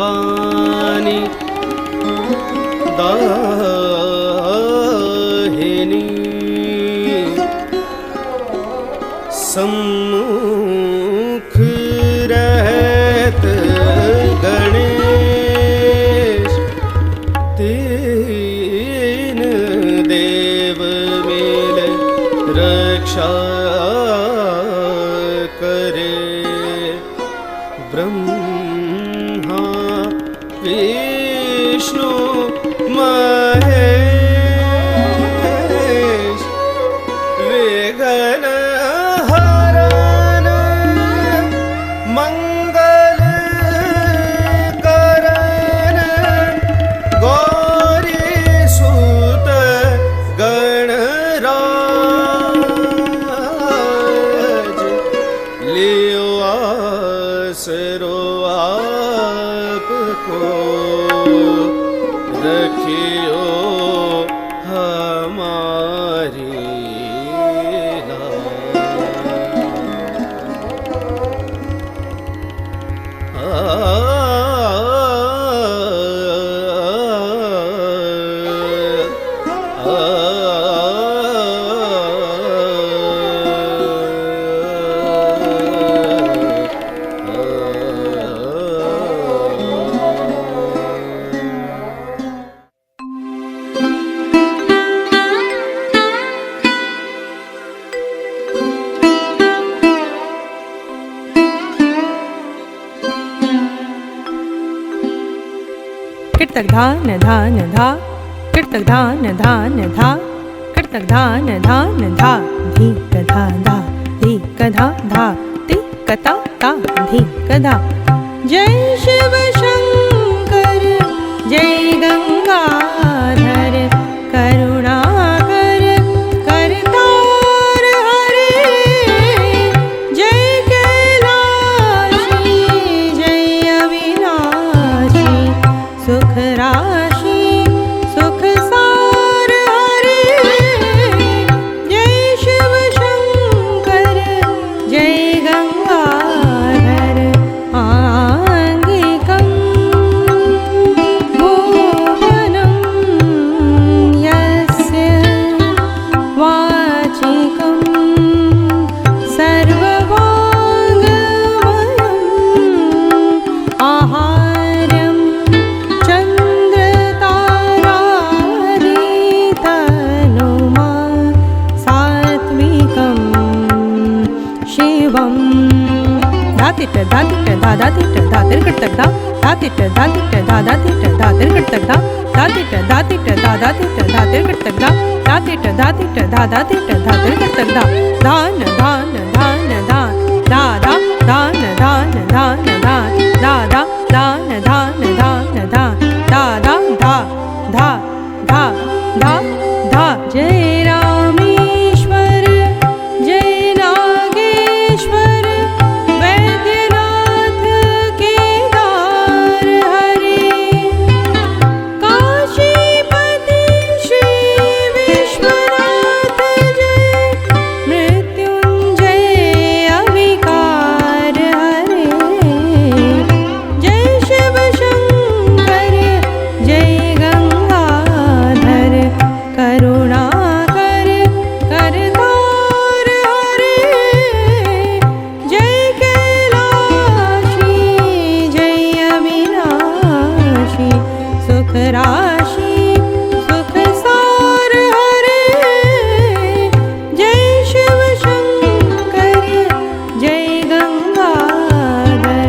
भवानी दाहिनी सम्मुख रहत गणेश तीन देव मिल रक्षा करे ब्रह्मा विष्णु महेश विघ्न हरन मंगल करन गौरी सुत गणराज लियो आसरो आपको रखियो हमारी कीर्तक धान धान धा कीर्तक धान धान धा कीर्तक धान धान धा धी कधा धा धी कधा धा ती कथा ता धी कधा। जय शिव शंकर जय गंगाधर करुणाकर करतार हरे। जय कैलाशी जय अविनाशी सुख राशि सुख सार हरे। जय शिव शंकर जय गंगाधर आंगिकं भुवनं यस्य वाचिकं सर्ववाङ्मयम् आहार्यं चन्द्रतारादितनुमा सात्विकं शिवं। धातिट धातिट धातिट धातिर्कटक धा धातिट धातिट धातिट धातिर्कटक धा धातिट धातिट धातिट धातिर्कटक धा धातिट धातिट धातिट धातिर्कटक धा। धान धान धान धान दादा धान धान धान धान दादा धान धान धान धान दादा धा धा धा धा धा। जय रामेश्वर जय नागेश्वर वैद्यनाथ केदार हरे। काशीपति श्री विश्वनाथ जय मृत्युंजय अविकार हरे। जय शिव शंकर जय गंगाधर करुणाकर करतार हरे। जय कैलाशी जय अविनाशी सुख राशि सुख सार हरे। जय शिव शंकर जय गंगाधर।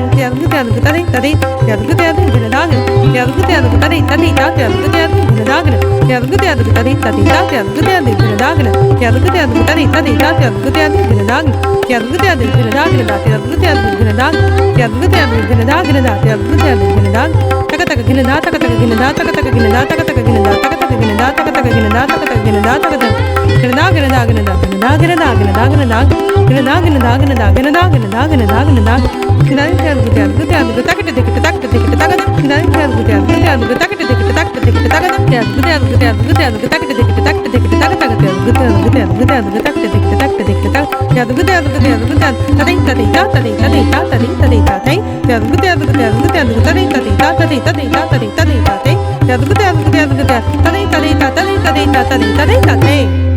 Tadei,